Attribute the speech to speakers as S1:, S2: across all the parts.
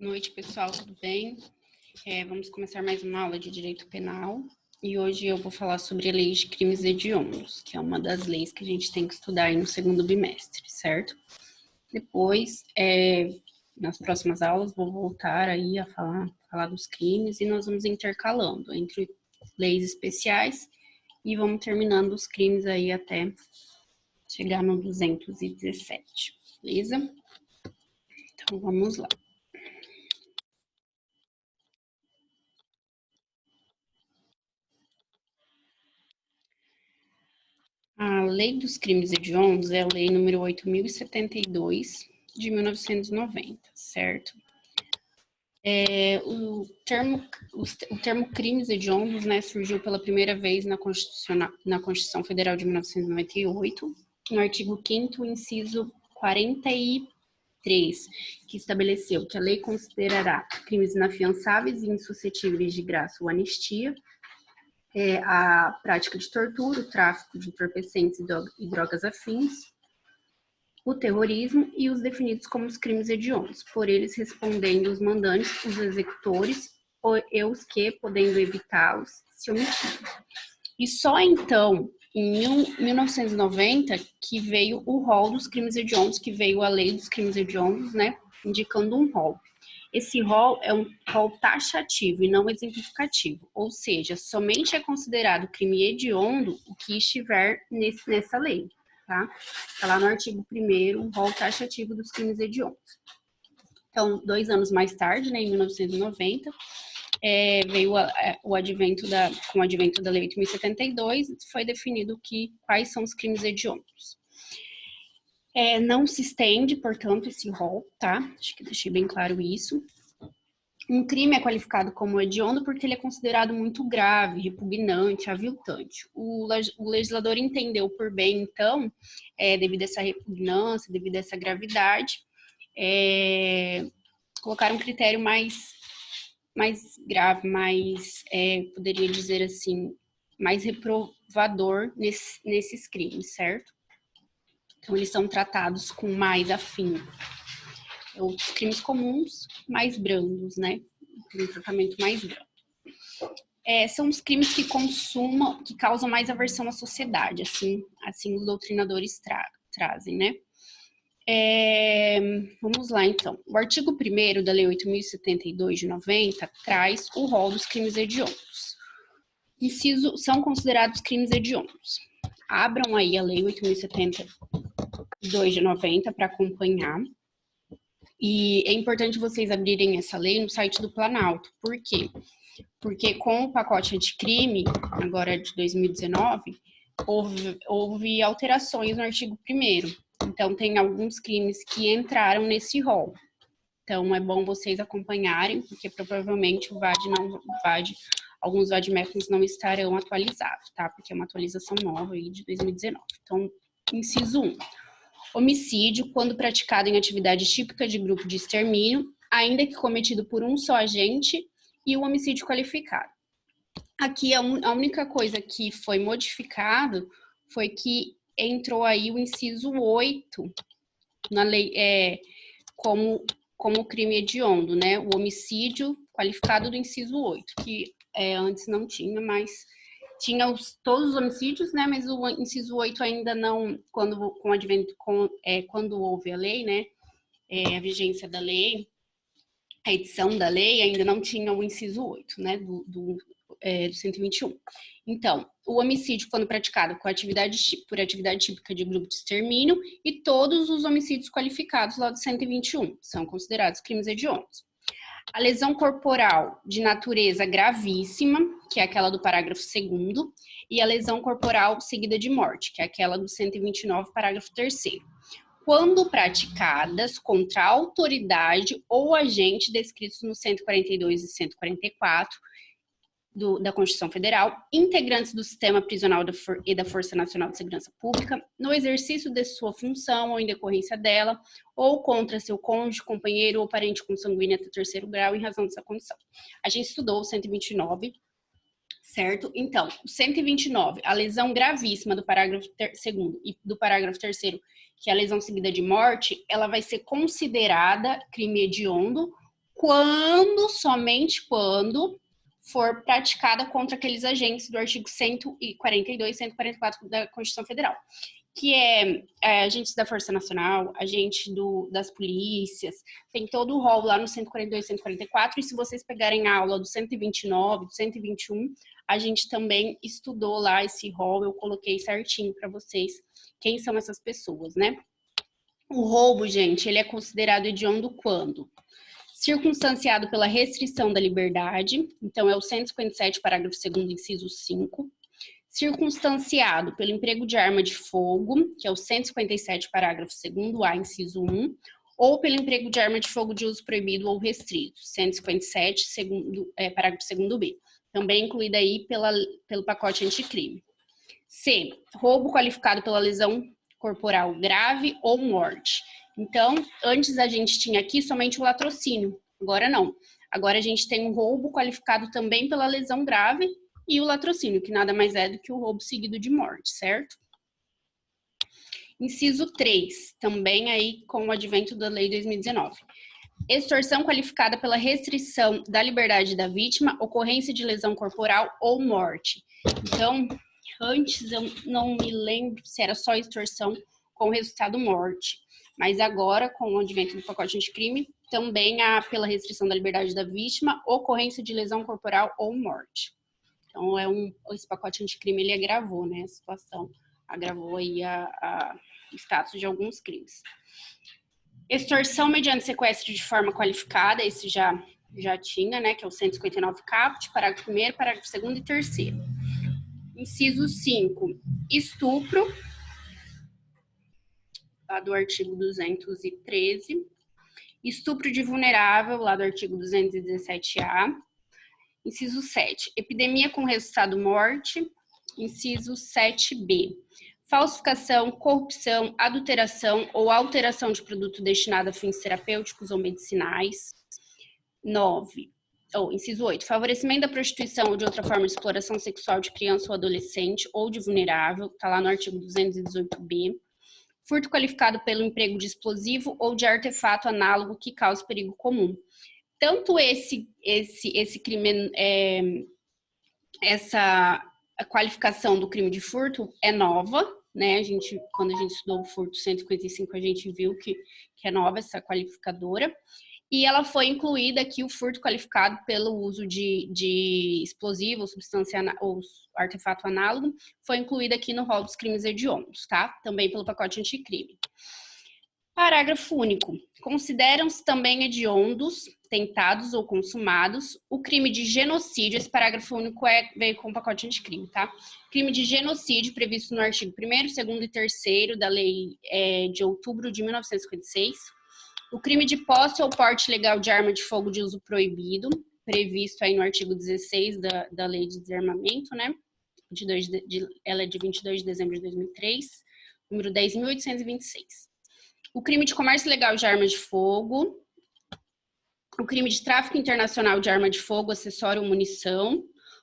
S1: Noite, pessoal, tudo bem? Vamos começar mais uma aula de Direito Penal. E hoje eu vou falar sobre a Lei de Crimes Hediondos, que é uma das leis que a gente tem que estudar aí no segundo bimestre, certo? Depois, nas próximas aulas, vou voltar aí a falar dos crimes e nós vamos intercalando entre leis especiais e vamos terminando os crimes aí até chegar no 217, beleza? Então, vamos lá. A Lei dos Crimes Hediondos é a Lei número 8.072, de 1990, certo? O termo crimes hediondos, né, surgiu pela primeira vez na Constituição Federal de 1998, no artigo 5º, inciso 43, que estabeleceu que a lei considerará crimes inafiançáveis e insuscetíveis de graça ou anistia a prática de tortura, o tráfico de entorpecentes e drogas afins, o terrorismo e os definidos como os crimes hediondos, por eles respondendo os mandantes, os executores e os que, podendo evitá-los, se omitirem. E só então, em 1990, que veio o rol dos crimes hediondos, que veio a lei dos crimes hediondos, né, indicando um rol. Esse rol é um rol taxativo e não exemplificativo, ou seja, somente é considerado crime hediondo o que estiver nessa lei, tá? Está lá no artigo 1º, o rol taxativo dos crimes hediondos. Então, 2 anos mais tarde, né, em 1990, veio com o advento da Lei 8.072, foi definido quais são os crimes hediondos. Não se estende, portanto, esse rol, tá? Acho que deixei bem claro isso. Um crime é qualificado como hediondo porque ele é considerado muito grave, repugnante, aviltante. O legislador entendeu por bem, então, devido a essa repugnância, devido a essa gravidade, colocar um critério mais grave, poderia dizer assim, mais reprovador nesses crimes, certo? Então, eles são tratados com mais afinco. Os crimes comuns, mais brandos, né? Tem um tratamento mais brando. São os crimes que causam mais aversão à sociedade, assim os doutrinadores trazem, né? Vamos lá, então. O artigo 1º da Lei 8.072 de 90 traz o rol dos crimes hediondos. São considerados crimes hediondos. Abram aí a Lei 8.072 de 90 para acompanhar. E é importante vocês abrirem essa lei no site do Planalto. Por quê? Porque com o pacote anticrime, agora de 2019, houve alterações no artigo 1º. Então, tem alguns crimes que entraram nesse rol. Então, é bom vocês acompanharem, porque provavelmente alguns VAD-MECUNs não estarão atualizados, tá? Porque é uma atualização nova aí de 2019. Então, inciso 1. Homicídio, quando praticado em atividade típica de grupo de extermínio, ainda que cometido por um só agente, e o homicídio qualificado. Aqui, a única coisa que foi modificado foi que entrou aí o inciso 8 na lei, como crime hediondo, né? O homicídio qualificado do inciso 8, que antes não tinha, mas tinha todos os homicídios, né? Mas o inciso 8 ainda não, quando houve a lei, né? A vigência da lei, a edição da lei ainda não tinha o inciso 8, né? Do 121. Então, o homicídio, quando praticado por atividade típica de grupo de extermínio, e todos os homicídios qualificados lá do 121 são considerados crimes hediondos. A lesão corporal de natureza gravíssima, que é aquela do parágrafo 2º, e a lesão corporal seguida de morte, que é aquela do 129, parágrafo 3º. Quando praticadas contra a autoridade ou agente descritos no 142 e 144 da Constituição Federal, integrantes do sistema prisional e da Força Nacional de Segurança Pública, no exercício de sua função ou em decorrência dela, ou contra seu cônjuge, companheiro ou parente consanguíneo até 3º grau em razão dessa condição. A gente estudou o 129, certo? Então, o 129, a lesão gravíssima do parágrafo 2º e do parágrafo 3º, que é a lesão seguida de morte, ela vai ser considerada crime hediondo somente quando for praticada contra aqueles agentes do artigo 142 e 144 da Constituição Federal, que é agentes da Força Nacional, agente das polícias, tem todo o rol lá no 142 e 144, e se vocês pegarem a aula do 129, do 121, a gente também estudou lá esse rol, eu coloquei certinho para vocês quem são essas pessoas, né? O roubo, gente, ele é considerado hediondo quando? Circunstanciado pela restrição da liberdade, então é o 157, parágrafo 2º, inciso 5. Circunstanciado pelo emprego de arma de fogo, que é o 157, parágrafo 2º-A, inciso 1, ou pelo emprego de arma de fogo de uso proibido ou restrito, 157, parágrafo 2º-B. Também incluída aí pelo pacote anticrime. C. Roubo qualificado pela lesão corporal grave ou morte. Então, antes a gente tinha aqui somente o latrocínio, agora não. Agora a gente tem um roubo qualificado também pela lesão grave e o latrocínio, que nada mais é do que o roubo seguido de morte, certo? Inciso 3, também aí com o advento da Lei 2019. Extorsão qualificada pela restrição da liberdade da vítima, ocorrência de lesão corporal ou morte. Então, antes eu não me lembro se era só extorsão com resultado morte, mas agora, com o advento do pacote anticrime, também há, pela restrição da liberdade da vítima, ocorrência de lesão corporal ou morte. Então, esse pacote anticrime, ele agravou, né, a situação, agravou aí o status de alguns crimes. Extorsão mediante sequestro de forma qualificada, esse já tinha, né, que é o 159 caput, parágrafo 1º, parágrafo 2º e 3º. Inciso 5, estupro, lá do artigo 213. Estupro de vulnerável, lá do artigo 217-A. Inciso 7, epidemia com resultado morte. Inciso 7B, falsificação, corrupção, adulteração ou alteração de produto destinado a fins terapêuticos ou medicinais. 9. Inciso 8, favorecimento da prostituição ou de outra forma de exploração sexual de criança ou adolescente ou de vulnerável, está lá no artigo 218B. Furto qualificado pelo emprego de explosivo ou de artefato análogo que cause perigo comum. Tanto esse crime, essa qualificação do crime de furto é nova, né? Quando a gente estudou o furto 155, a gente viu que é nova essa qualificadora. E ela foi incluída aqui, o furto qualificado pelo uso de explosivo ou substância ou artefato análogo, foi incluída aqui no rol dos crimes hediondos, tá? Também pelo pacote anticrime. Parágrafo único. Consideram-se também hediondos, tentados ou consumados, o crime de genocídio, esse parágrafo único veio com o pacote anticrime, tá? Crime de genocídio previsto no artigo 1º, 2º e 3º da lei de outubro de 1956, o crime de posse ou porte ilegal de arma de fogo de uso proibido, previsto aí no artigo 16 da lei de desarmamento, né? Ela é de 22 de dezembro de 2003, número 10.826. O crime de comércio ilegal de arma de fogo, o crime de tráfico internacional de arma de fogo, acessório ou munição,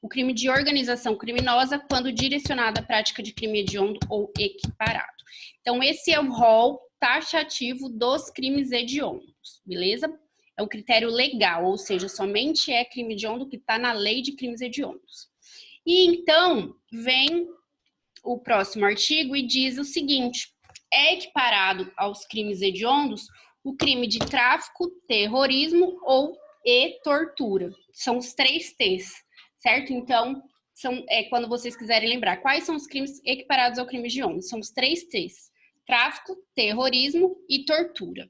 S1: o crime de organização criminosa quando direcionada à prática de crime hediondo ou equiparado. Então, esse é o rol taxativo dos crimes hediondos, beleza? É um critério legal, ou seja, somente é crime hediondo que está na lei de crimes hediondos. E então, vem o próximo artigo e diz o seguinte: é equiparado aos crimes hediondos o crime de tráfico, terrorismo e tortura. São os 3 T's, certo? Então, quando vocês quiserem lembrar, quais são os crimes equiparados ao crime hediondo? São os 3 T's: tráfico, terrorismo e tortura.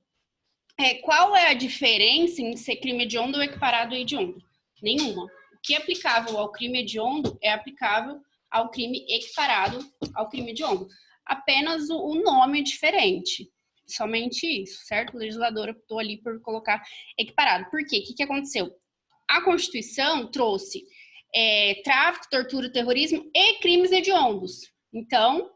S1: Qual é a diferença em ser crime hediondo ou equiparado ao hediondo? Nenhuma. O que é aplicável ao crime hediondo é aplicável ao crime equiparado ao crime hediondo. Apenas o nome é diferente. Somente isso, certo? O legislador optou ali por colocar equiparado. Por quê? O que aconteceu? A Constituição trouxe tráfico, tortura, terrorismo e crimes hediondos. Então,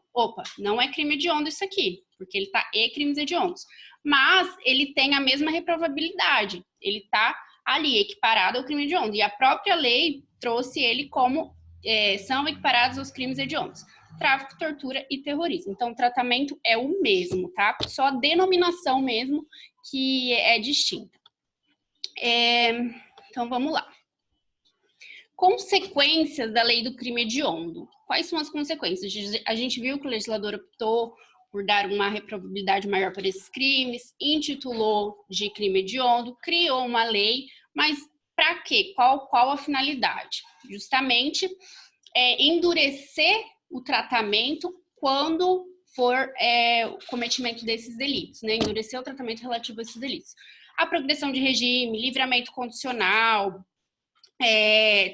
S1: não é crime hediondo isso aqui, porque ele está crimes hediondos. Mas ele tem a mesma reprovabilidade. Ele está ali equiparado ao crime hediondo. E a própria lei trouxe ele como são equiparados aos crimes hediondos: tráfico, tortura e terrorismo. Então, o tratamento é o mesmo, tá? Só a denominação mesmo que é distinta. Então, vamos lá. Consequências da lei do crime hediondo. Quais são as consequências? A gente viu que o legislador optou por dar uma reprobabilidade maior para esses crimes, intitulou de crime hediondo, criou uma lei, mas para quê? Qual a finalidade? Justamente endurecer o tratamento quando for o cometimento desses delitos, né? Endurecer o tratamento relativo a esses delitos. A progressão de regime, livramento condicional,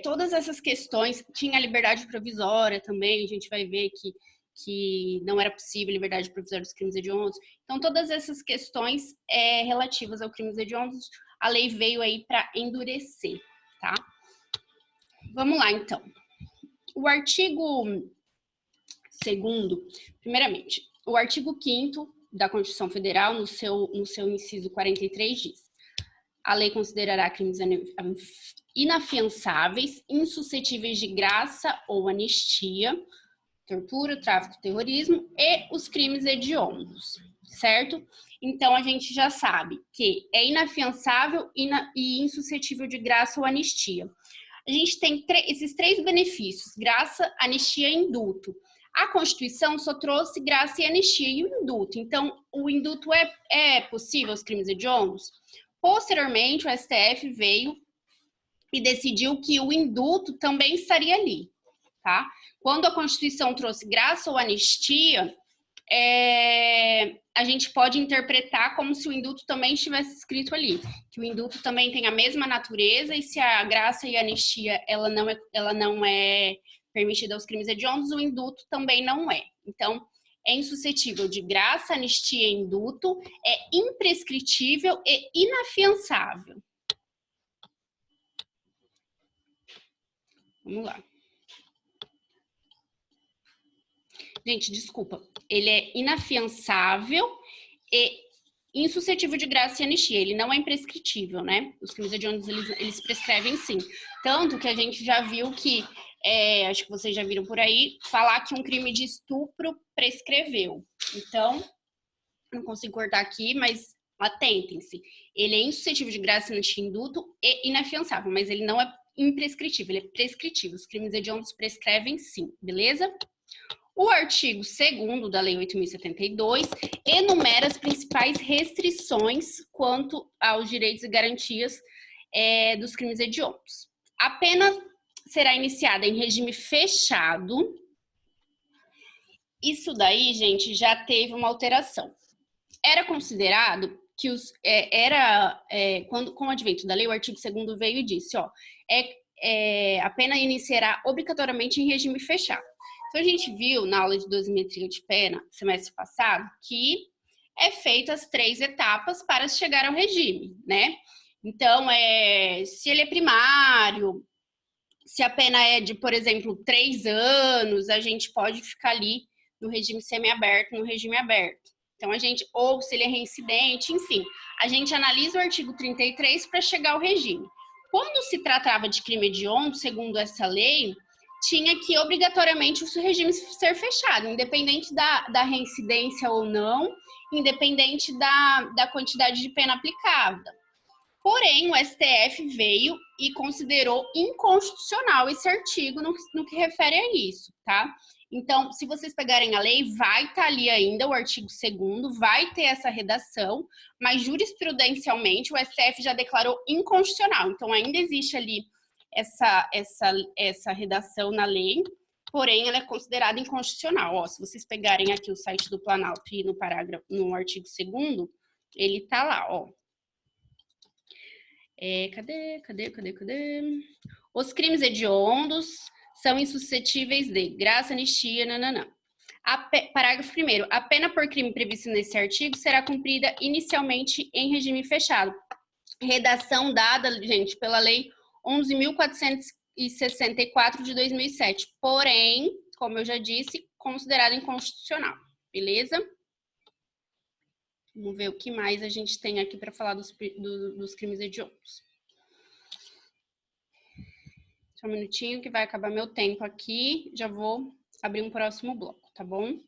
S1: todas essas questões, tinha a liberdade provisória também, a gente vai ver que não era possível liberdade provisória dos crimes hediondos. Então, todas essas questões relativas ao crimes hediondos, a lei veio aí para endurecer, tá? Vamos lá, então. O artigo 2º, primeiramente, o artigo 5º da Constituição Federal, no seu inciso 43, diz: a lei considerará crimes inafiançáveis, insuscetíveis de graça ou anistia, tortura, tráfico, terrorismo e os crimes hediondos, certo? Então, a gente já sabe que é inafiançável e insuscetível de graça ou anistia. A gente tem esses 3 benefícios: graça, anistia e indulto. A Constituição só trouxe graça e anistia e o indulto. Então, o indulto é possível aos crimes hediondos? Posteriormente, o STF veio e decidiu que o indulto também estaria ali, tá? Quando a Constituição trouxe graça ou anistia, a gente pode interpretar como se o indulto também estivesse escrito ali, que o indulto também tem a mesma natureza, e se a graça e a anistia ela não é permitida aos crimes hediondos, o indulto também não é. Então, é insuscetível de graça, anistia e indulto, é imprescritível e inafiançável. Vamos lá. Gente, desculpa. Ele é inafiançável e insuscetível de graça e anistia. Ele não é imprescritível, né? Os crimes hediondos, eles prescrevem sim. Tanto que a gente já viu que, acho que vocês já viram por aí, falar que um crime de estupro prescreveu. Então, não consigo cortar aqui, mas atentem-se. Ele é insuscetível de graça, anistia e indulto e inafiançável, mas ele não é imprescritível, ele é prescritivo. Os crimes hediondos prescrevem sim, beleza? O artigo 2º da Lei 8.072 enumera as principais restrições quanto aos direitos e garantias dos crimes hediondos. A pena será iniciada em regime fechado. Isso daí, gente, já teve uma alteração. Era considerado que com o advento da lei, o artigo 2º veio e disse, a pena iniciará obrigatoriamente em regime fechado. Então, a gente viu na aula de dosimetria de pena, semestre passado, que é feito as 3 etapas para chegar ao regime, né? Então, se ele é primário, se a pena é de, por exemplo, 3 anos, a gente pode ficar ali no regime semiaberto, no regime aberto. Então, ou se ele é reincidente, enfim, a gente analisa o artigo 33 para chegar ao regime. Quando se tratava de crime hediondo, segundo essa lei, tinha que obrigatoriamente o regime ser fechado, independente da reincidência ou não, independente da quantidade de pena aplicada. Porém, o STF veio e considerou inconstitucional esse artigo no que refere a isso, tá? Então, se vocês pegarem a lei, vai estar ali ainda o artigo 2º, vai ter essa redação, mas jurisprudencialmente o STF já declarou inconstitucional. Então, ainda existe ali essa redação na lei, porém, ela é considerada inconstitucional. Se vocês pegarem aqui o site do Planalto e no artigo 2º, ele está lá, Cadê? Os crimes hediondos são insuscetíveis de graça, anistia, nananã. Parágrafo 1º. A pena por crime previsto nesse artigo será cumprida inicialmente em regime fechado. Redação dada, gente, pela Lei 11.464 de 2007. Porém, como eu já disse, considerada inconstitucional. Beleza? Vamos ver o que mais a gente tem aqui para falar dos crimes hediondos. Só um minutinho que vai acabar meu tempo aqui. Já vou abrir um próximo bloco, tá bom?